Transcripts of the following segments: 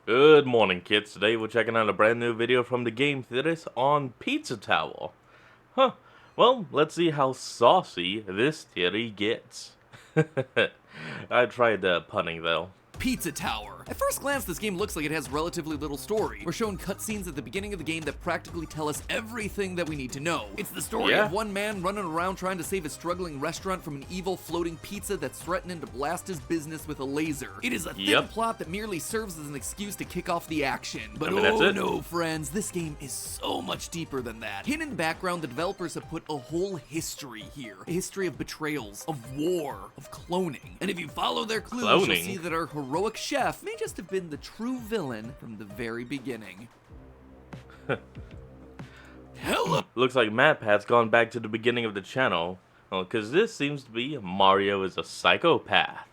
Good morning, kids. Today we're checking out a brand new video from the Game Theaters on Pizza Tower. Huh. Well, let's see how saucy this theory gets. I tried punning though. Pizza Tower. At first glance, this game looks like it has relatively little story. We're shown cutscenes at the beginning of the game that practically tell us everything that we need to know. It's the story of one man running around trying to save his struggling restaurant from an evil floating pizza that's threatening to blast his business with a laser. It is a thin plot that merely serves as an excuse to kick off the action. But oh no, friends, this game is so much deeper than that. Hidden in the background, the developers have put a whole history here. A history of betrayals, of war, of cloning. And if you follow their clues, you'll see that our heroic chef may just have been the true villain from the very beginning. Hello! Looks like MatPat's gone back to the beginning of the channel. Well, because this seems to be Mario is a psychopath.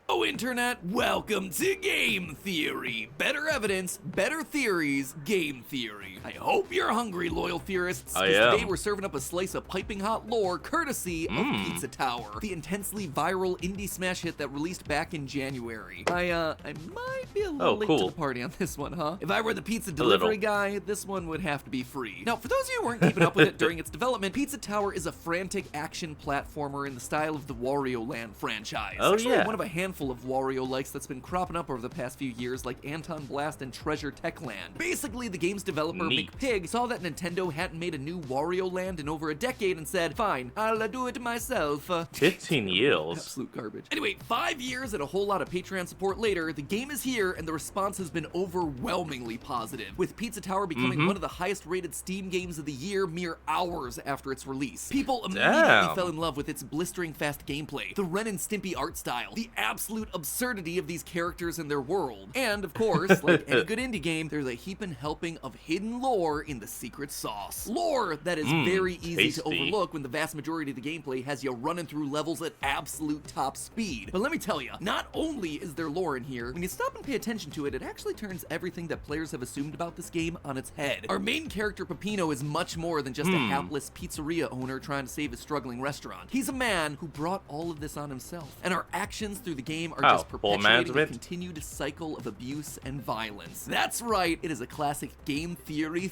Oh, Internet, welcome to Game Theory. Better evidence, better theories, Game Theory. I hope you're hungry, loyal theorists, because today we're serving up a slice of piping hot lore courtesy of Pizza Tower, the intensely viral indie smash hit that released back in January. I might be a little late to the party on this one, huh? If I were the pizza delivery guy, this one would have to be free. Now, for those of you who weren't keeping up with it during its development, Pizza Tower is a frantic action platformer in the style of the Wario Land franchise. Actually, one of a handful of Wario-likes that's been cropping up over the past few years, like Anton Blast and Treasure Techland. Basically, the game's developer, Big Pig, saw that Nintendo hadn't made a new Wario Land in over a decade and said, fine, I'll do it myself. 15 years. Absolute garbage. Anyway, 5 years and a whole lot of Patreon support later, the game is here and the response has been overwhelmingly positive, with Pizza Tower becoming one of the highest rated Steam games of the year mere hours after its release. People immediately fell in love with its blistering fast gameplay, the Ren and Stimpy art style, the absolute absurdity of these characters and their world. And, of course, like any good indie game, there's a heaping helping of hidden lore in the secret sauce. Lore that is very easy to overlook when the vast majority of the gameplay has you running through levels at absolute top speed. But let me tell you, not only is there lore in here, when you stop and pay attention to it, it actually turns everything that players have assumed about this game on its head. Our main character, Peppino, is much more than just a hapless pizzeria owner trying to save his struggling restaurant. He's a man who brought all of this on himself. And our actions through the game are just perpetuating the continued cycle of abuse and violence. That's right, it is a classic game theory.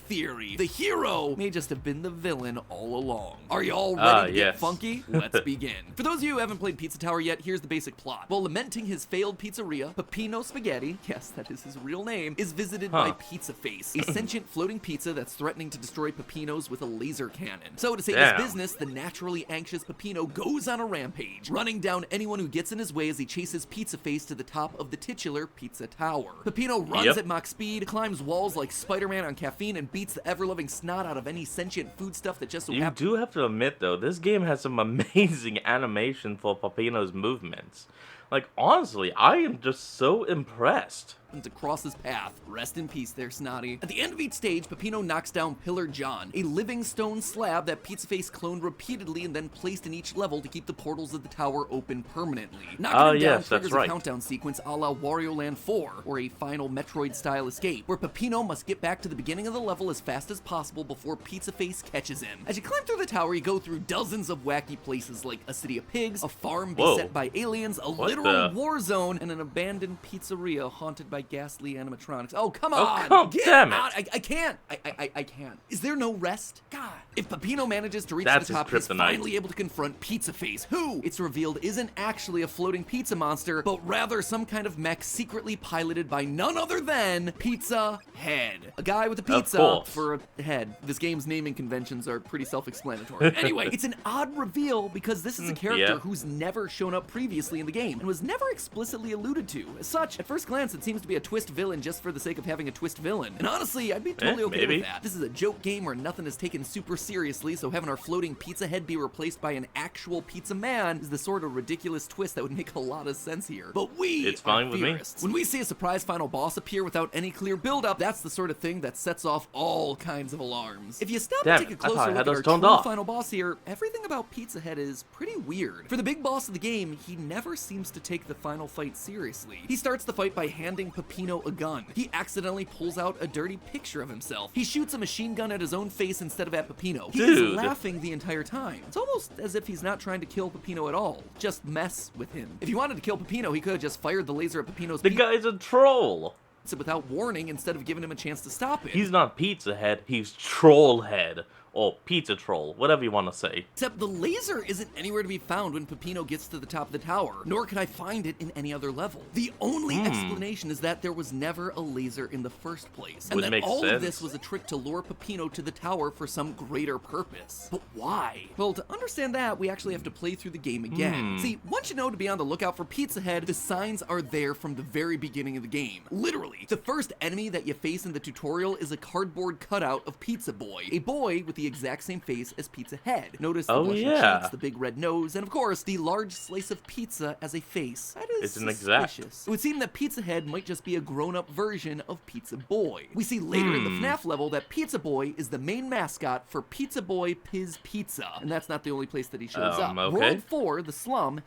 The hero may just have been the villain all along. Are you all ready to get funky? Let's begin. For those of you who haven't played Pizza Tower yet, here's the basic plot. While lamenting his failed pizzeria, Peppino Spaghetti, yes, that is his real name, is visited by Pizza Face, a sentient floating pizza that's threatening to destroy Peppino's with a laser cannon. So to save his business, the naturally anxious Peppino goes on a rampage, running down anyone who gets in his way as he chases Pizza Face to the top of the titular Pizza Tower. Peppino runs at Mach speed, climbs walls like Spider-Man on caffeine, and beats the ever-loving snot out of any sentient foodstuff that just so happens. You do have to admit, though, this game has some amazing animation for Peppino's movements. Like, honestly, I am just so impressed. To cross his path. Rest in peace there, Snotty. At the end of each stage, Peppino knocks down Pillar John, a living stone slab that Pizza Face cloned repeatedly and then placed in each level to keep the portals of the tower open permanently. Knocking him down triggers a countdown sequence a la Wario Land 4, or a final Metroid-style escape, where Peppino must get back to the beginning of the level as fast as possible before Pizza Face catches him. As you climb through the tower, you go through dozens of wacky places like a city of pigs, a farm beset by aliens, a literal war zone, and an abandoned pizzeria haunted by ghastly animatronics. Oh, come on! Oh, damn it! I can't. I can't. Is there no rest? God. If Peppino manages to reach the top, he's finally able to confront Pizza Face, who, it's revealed, isn't actually a floating pizza monster, but rather some kind of mech secretly piloted by none other than Pizza Head. A guy with a pizza for a head. This game's naming conventions are pretty self-explanatory. Anyway, it's an odd reveal because this is a character who's never shown up previously in the game and was never explicitly alluded to. As such, at first glance, it seems to be a twist villain just for the sake of having a twist villain. And honestly, I'd be totally okay with that. This is a joke game where nothing is taken super seriously, so having our floating pizza head be replaced by an actual pizza man is the sort of ridiculous twist that would make a lot of sense here. But we are theorists. When we see a surprise final boss appear without any clear build-up, that's the sort of thing that sets off all kinds of alarms. If you stop and take a closer look at our true final boss here, everything about Pizza Head is pretty weird. For the big boss of the game, he never seems to take the final fight seriously. He starts the fight by handing Peppino a gun. He accidentally pulls out a dirty picture of himself. He shoots a machine gun at his own face instead of at Peppino. He is laughing the entire time. It's almost as if he's not trying to kill Peppino at all, just mess with him. If he wanted to kill Peppino, he could have just fired the laser at Peppino's The guy's a troll. without warning instead of giving him a chance to stop it. He's not Pizza Head, he's Troll Head. Or Pizza Troll, whatever you want to say. Except the laser isn't anywhere to be found when Peppino gets to the top of the tower, nor can I find it in any other level. The only explanation is that there was never a laser in the first place, and that all of this was a trick to lure Peppino to the tower for some greater purpose. But why? Well, to understand that, we actually have to play through the game again. See, once you know to be on the lookout for Pizza Head, the signs are there from the very beginning of the game. Literally, the first enemy that you face in the tutorial is a cardboard cutout of Pizza Boy, a boy with the exact same face as Pizza Head. Notice the blushing cheeks, the big red nose, and of course, the large slice of pizza as a face. That is suspicious. It would seem that Pizza Head might just be a grown-up version of Pizza Boy. We see later in the FNAF level that Pizza Boy is the main mascot for Pizza Boy Piz Pizza, and that's not the only place that he shows up. World 4, the slum.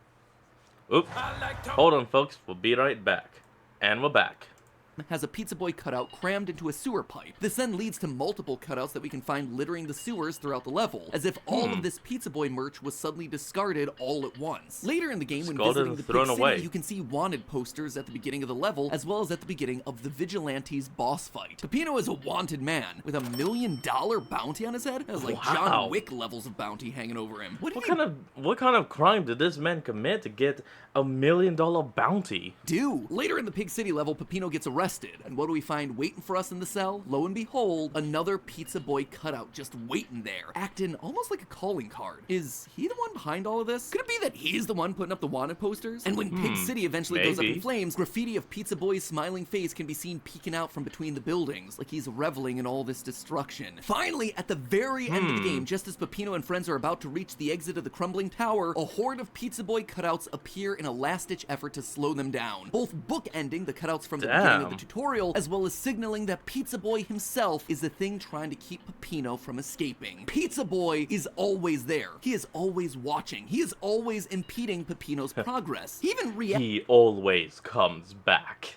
Oop. Hold on, folks. We'll be right back. And we're back. Has a Pizza Boy cutout crammed into a sewer pipe. This then leads to multiple cutouts that we can find littering the sewers throughout the level, as if all of this Pizza Boy merch was suddenly discarded all at once. Later in the game, when visiting the Pig City, you can see wanted posters at the beginning of the level, as well as at the beginning of the Vigilantes boss fight. Peppino is a wanted man, with $1 million bounty on his head. That's like John Wick levels of bounty hanging over him. What kind of crime did this man commit to get $1 million bounty? Later in the Pig City level, Peppino gets arrested. And what do we find waiting for us in the cell? Lo and behold, another Pizza Boy cutout just waiting there, acting almost like a calling card. Is he the one behind all of this? Could it be that he's the one putting up the wanted posters? And when Pig City eventually goes up in flames, graffiti of Pizza Boy's smiling face can be seen peeking out from between the buildings, like he's reveling in all this destruction. Finally, at the very end of the game, just as Peppino and friends are about to reach the exit of the crumbling tower, a horde of Pizza Boy cutouts appear in a last-ditch effort to slow them down, both bookending the cutouts from the beginning of the tutorial, as well as signaling that Pizza Boy himself is the thing trying to keep Peppino from escaping. Pizza Boy is always there. He is always watching. He is always impeding Peppino's progress. He always comes back.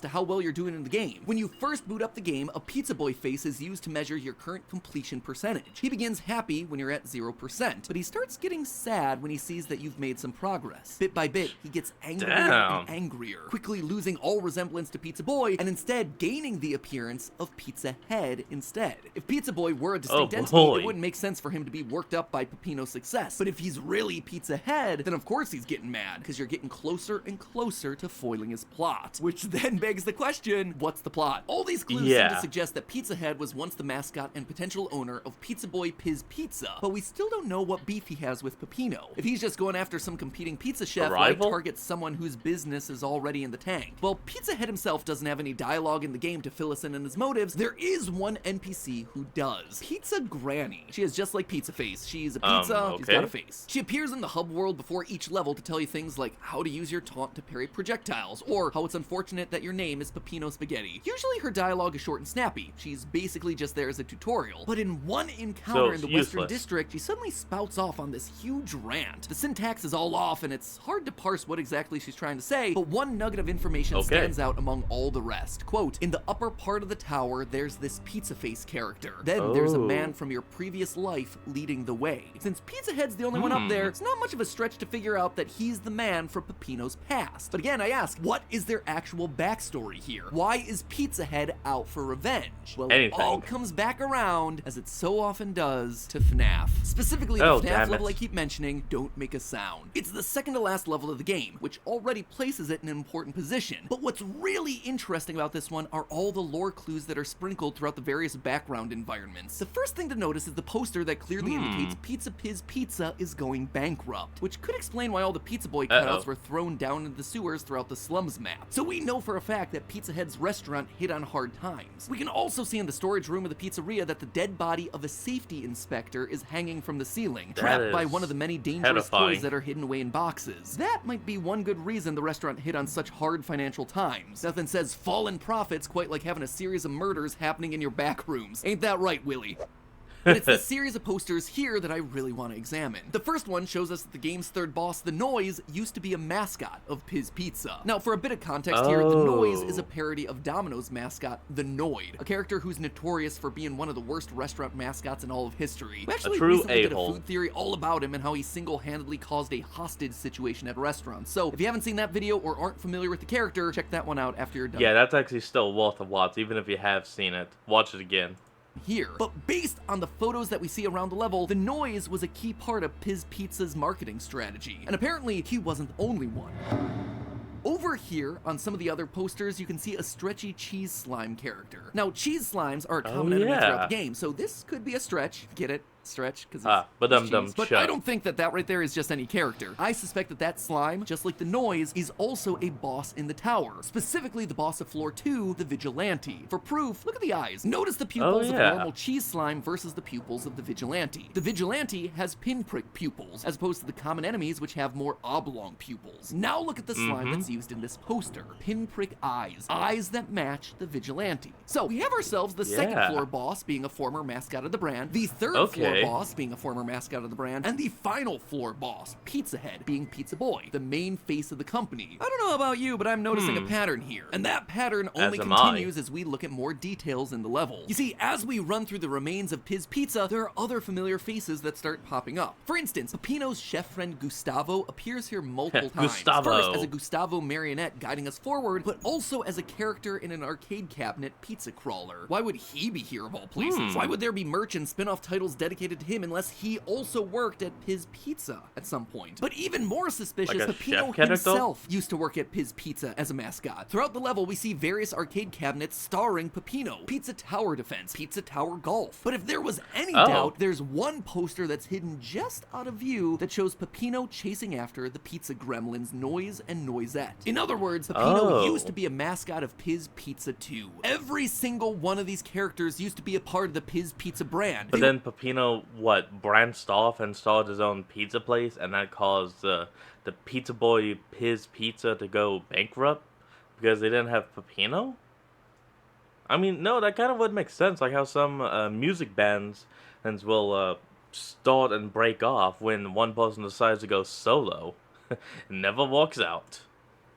To how well you're doing in the game. When you first boot up the game, a Pizza Boy face is used to measure your current completion percentage. He begins happy when you're at 0%, but he starts getting sad when he sees that you've made some progress. Bit by bit, he gets angrier and angrier, quickly losing all resemblance to Pizza Boy and instead gaining the appearance of Pizza Head instead. If Pizza Boy were a distinct entity, it wouldn't make sense for him to be worked up by Peppino's success. But if he's really Pizza Head, then of course he's getting mad, because you're getting closer and closer to foiling his plot, which then begs the question, what's the plot? All these clues seem to suggest that Pizza Head was once the mascot and potential owner of Pizza Boy Piz Pizza, but we still don't know what beef he has with Peppino. If he's just going after some competing pizza chef, why target someone whose business is already in the tank? Well, Pizza Head himself doesn't have any dialogue in the game to fill us in on his motives. There is one NPC who does. Pizza Granny. She is just like Pizza Face. She's a pizza, she's got a face. She appears in the hub world before each level to tell you things like how to use your taunt to parry projectiles, or how it's unfortunate that your name is Peppino Spaghetti. Usually her dialogue is short and snappy. She's basically just there as a tutorial. But in one encounter in the Western District, she suddenly spouts off on this huge rant. The syntax is all off and it's hard to parse what exactly she's trying to say, but one nugget of information stands out among all the rest. Quote, in the upper part of the tower, there's this Pizza Face character. Then there's a man from your previous life leading the way. Since Pizza Head's the only one up there, it's not much of a stretch to figure out that he's the man from Peppino's past. But again, I ask, what is their actual backstory here? Why is Pizza Head out for revenge? Well, it all comes back around, as it so often does, to FNAF. Specifically, the FNAF level I keep mentioning, Don't Make a Sound. It's the second to last level of the game, which already places it in an important position. But what's really interesting about this one are all the lore clues that are sprinkled throughout the various background environments. The first thing to notice is the poster that clearly indicates Pizza Piz Pizza is going bankrupt, which could explain why all the Pizza Boy cutouts were thrown down into the sewers throughout the slums map. So we know for a fact that Pizza Head's restaurant hit on hard times. We can also see in the storage room of the pizzeria that the dead body of a safety inspector is hanging from the ceiling, trapped by one of the many dangerous toys that are hidden away in boxes. That might be one good reason the restaurant hit on such hard financial times. Nothing says fallen profits quite like having a series of murders happening in your back rooms. Ain't that right, Willie? But it's the series of posters here that I really want to examine. The first one shows us that the game's third boss, the Noise, used to be a mascot of Piz Pizza. Now, for a bit of context here, the Noise is a parody of Domino's mascot, the Noid, a character who's notorious for being one of the worst restaurant mascots in all of history. We actually recently did a food theory all about him and how he single-handedly caused a hostage situation at restaurants. So, if you haven't seen that video or aren't familiar with the character, check that one out after you're done. Yeah, that's actually still worth a watch, even if you have seen it. Watch it again. Here. But based on the photos that we see around the level, the Noise was a key part of Piz Pizza's marketing strategy. And apparently, he wasn't the only one. Over here, on some of the other posters, you can see a stretchy cheese slime character. Now, cheese slimes are a common enemy throughout the game, so this could be a stretch. Get it? Stretch, because but I don't think that right there is just any character. I suspect that slime, just like the Noise, is also a boss in the tower, specifically the boss of floor 2, the Vigilante. For proof, look at the eyes. Notice the pupils of a normal cheese slime versus the pupils of the Vigilante. The Vigilante has pinprick pupils, as opposed to the common enemies, which have more oblong pupils. Now look at the slime that's used in this poster. Pinprick eyes. Eyes that match the Vigilante. So, we have ourselves the second floor boss being a former mascot of the brand, the third floor boss being a former mascot of the brand, and the final floor boss, Pizza Head, being Pizza Boy, the main face of the company. I don't know about you, but I'm noticing a pattern here. And that pattern only continues as we look at more details in the level. You see, as we run through the remains of Piz Pizza, there are other familiar faces that start popping up. For instance, Peppino's chef friend Gustavo appears here multiple times. First as a Gustavo marionette guiding us forward, but also as a character in an arcade cabinet pizza crawler. Why would he be here of all places? Why would there be merch and spin-off titles dedicated to him unless he also worked at Piz Pizza at some point? But even more suspicious, like Peppino himself used to work at Piz Pizza as a mascot. Throughout the level, we see various arcade cabinets starring Peppino. Pizza Tower Defense, Pizza Tower Golf. But if there was any doubt, there's one poster that's hidden just out of view that shows Peppino chasing after the pizza gremlins Noise and Noisette. In other words, Peppino used to be a mascot of Piz Pizza too. Every single one of these characters used to be a part of the Piz Pizza brand. But then Peppino, branched off and started his own pizza place, and that caused the Pizza Boy Piz Pizza to go bankrupt because they didn't have Peppino? I mean, no, that kind of would make sense, like how some music bands will start and break off when one person decides to go solo. Never works out.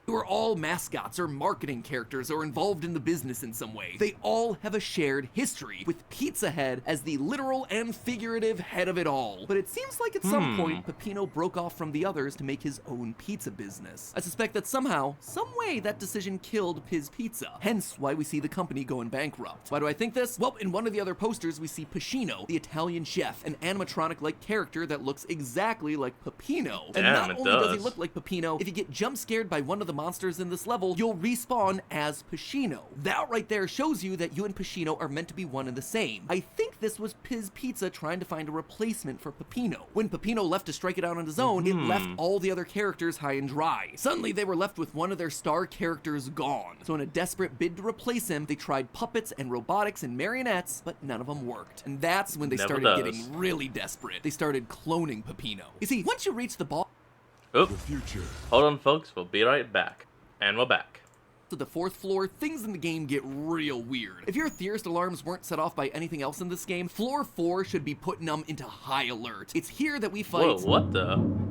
Who are all mascots or marketing characters or involved in the business in some way. They all have a shared history, with Pizza Head as the literal and figurative head of it all. But it seems like at some point, Peppino broke off from the others to make his own pizza business. I suspect that somehow, some way, that decision killed Piz Pizza, hence why we see the company going bankrupt. Why do I think this? Well, in one of the other posters, we see Pacino, the Italian chef, an animatronic-like character that looks exactly like Peppino. And not only does he look like Peppino, if you get jump scared by one of the monsters in this level, you'll respawn as Pacino. That right there shows you that you and Pacino are meant to be one and the same. I think this was Piz Pizza trying to find a replacement for Peppino. When Peppino left to strike it out on his own, it left all the other characters high and dry. Suddenly, they were left with one of their star characters gone. So in a desperate bid to replace him, they tried puppets and robotics and marionettes, but none of them worked. And that's when they started getting really desperate. They started cloning Peppino. You see, once you reach the boss... Hold on, folks. We'll be right back. And we're back. To the fourth floor, things in the game get real weird. If your theorist alarms weren't set off by anything else in this game, floor 4 should be putting them into high alert. It's here that we fight... Whoa, what the...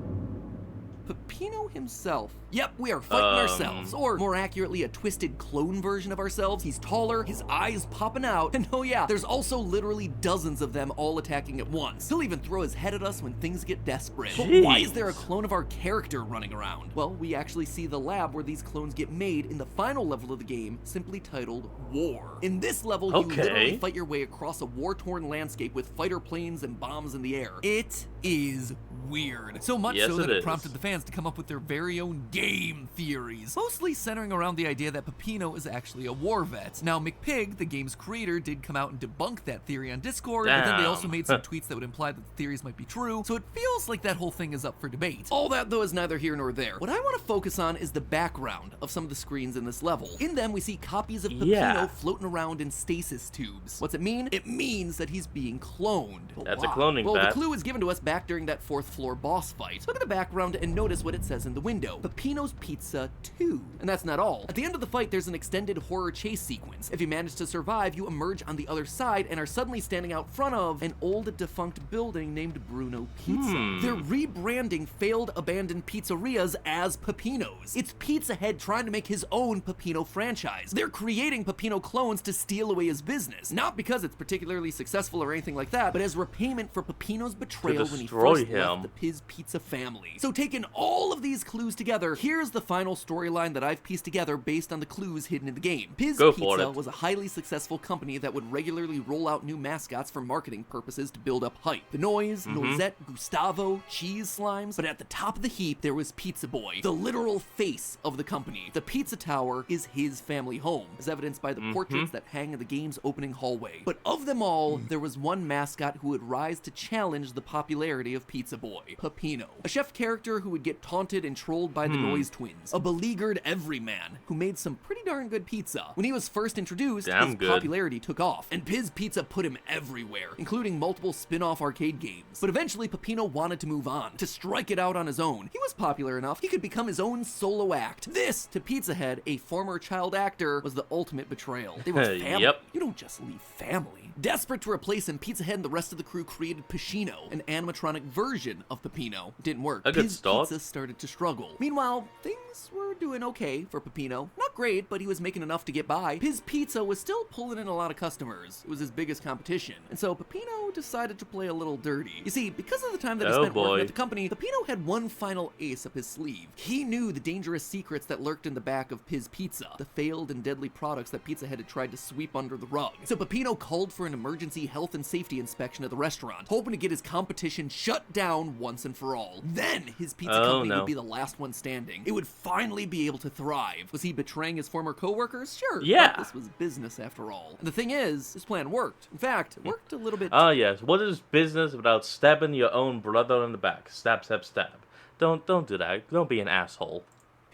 Peppino himself. Yep, we are fighting ourselves, or more accurately, a twisted clone version of ourselves. He's taller, his eyes popping out, and oh yeah, there's also literally dozens of them all attacking at once. He'll even throw his head at us when things get desperate. But why is there a clone of our character running around? Well, we actually see the lab where these clones get made in the final level of the game, simply titled War. In this level, you literally fight your way across a war-torn landscape with fighter planes and bombs in the air. It is weird. So much so that it prompted the fans to come up with their very own game theories, mostly centering around the idea that Peppino is actually a war vet. Now, McPig, the game's creator, did come out and debunk that theory on Discord, but then they also made some tweets that would imply that the theories might be true, so it feels like that whole thing is up for debate. All that, though, is neither here nor there. What I want to focus on is the background of some of the screens in this level. In them, we see copies of Peppino floating around in stasis tubes. What's it mean? It means that he's being cloned. That's a cloning the clue is given to us back during that fourth floor boss fight. Look at the background and notice notice what it says in the window: Peppino's Pizza 2. And that's not all. At the end of the fight, there's an extended horror chase sequence. If you manage to survive, you emerge on the other side and are suddenly standing out front of an old defunct building named Bruno Pizza. They're rebranding failed abandoned pizzerias as Peppino's. It's Pizza Head trying to make his own Peppino franchise. They're creating Peppino clones to steal away his business. Not because it's particularly successful or anything like that, but as repayment for Peppino's betrayal when he first left the Piz Pizza family. So taking all of these clues together, here's the final storyline that I've pieced together based on the clues hidden in the game. Piz Pizza was a highly successful company that would regularly roll out new mascots for marketing purposes to build up hype. The Noise, Noisette, Gustavo, Cheese Slimes, but at the top of the heap there was Pizza Boy, the literal face of the company. The Pizza Tower is his family home, as evidenced by the portraits that hang in the game's opening hallway. But of them all, there was one mascot who would rise to challenge the popularity of Pizza Boy: Peppino. A chef character who would get taunted and trolled by the Noise twins. A beleaguered everyman who made some pretty darn good pizza. When he was first introduced, his popularity took off, and Piz Pizza put him everywhere, including multiple spin-off arcade games. But eventually, Peppino wanted to move on, to strike it out on his own. He was popular enough, he could become his own solo act. This, to Pizza Head, a former child actor, was the ultimate betrayal. They were family. You don't just leave family. Desperate to replace him, Pizza Head and the rest of the crew created Pacino, an animatronic version of Peppino. It didn't work. Piz Pizza started to struggle. Meanwhile, things were doing okay for Peppino. Not great, but he was making enough to get by. Piz Pizza was still pulling in a lot of customers. It was his biggest competition. And so Peppino decided to play a little dirty. You see, because of the time that he spent working at the company, Peppino had one final ace up his sleeve. He knew the dangerous secrets that lurked in the back of Piz Pizza, the failed and deadly products that Pizza Head had tried to sweep under the rug. So Peppino called for an emergency health and safety inspection of the restaurant, hoping to get his competition shut down once and for all. Then his pizza company would be the last one standing. It would finally be able to thrive. Was he betraying his former co-workers? Sure. Yeah. But this was business after all. And the thing is, his plan worked. In fact, it worked a little bit. Yes. What is business without stabbing your own brother in the back? Stab, stab, stab. Don't do that. Don't be an asshole.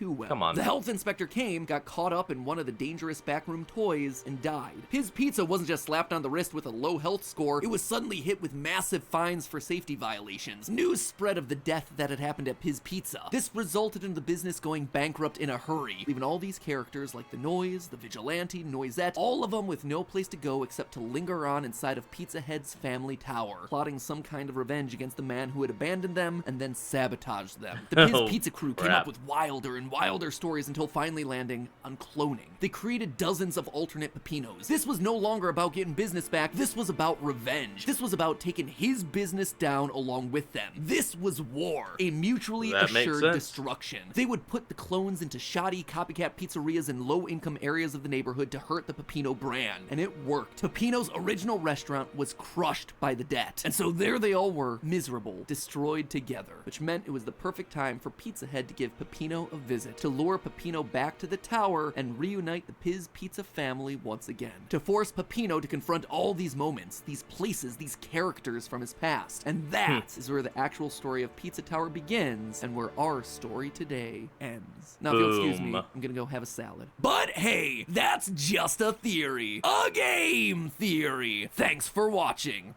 Well. Come on. The health inspector came, got caught up in one of the dangerous backroom toys, and died. Piz Pizza wasn't just slapped on the wrist with a low health score, it was suddenly hit with massive fines for safety violations. News spread of the death that had happened at Piz Pizza. This resulted in the business going bankrupt in a hurry, leaving all these characters like the Noise, the Vigilante, Noisette, all of them with no place to go except to linger on inside of Pizza Head's family tower, plotting some kind of revenge against the man who had abandoned them and then sabotaged them. The Piz Pizza crew came up with wilder and wilder stories until finally landing on cloning. They created dozens of alternate Peppinos. This was no longer about getting business back, this was about revenge. This was about taking his business down along with them. This was war, a mutually assured destruction. They would put the clones into shoddy copycat pizzerias in low-income areas of the neighborhood to hurt the Peppino brand, and it worked. Peppino's original restaurant was crushed by the debt, and so there they all were, miserable, destroyed together, which meant it was the perfect time for Pizza Head to give Peppino a visit, to lure Peppino back to the tower and reunite the Piz Pizza family once again. To force Peppino to confront all these moments, these places, these characters from his past. And that is where the actual story of Pizza Tower begins and where our story today ends. Now, if you'll excuse me, I'm gonna go have a salad. But hey, that's just a theory. A game theory. Thanks for watching.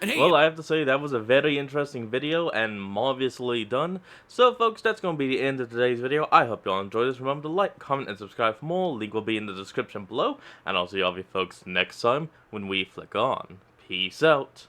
Well, I have to say that was a very interesting video and marvelously done. So folks, that's going to be the end of today's video. I hope you all enjoyed this. Remember to like, comment, and subscribe for more. Link will be in the description below. And I'll see all of you folks next time when we flick on. Peace out.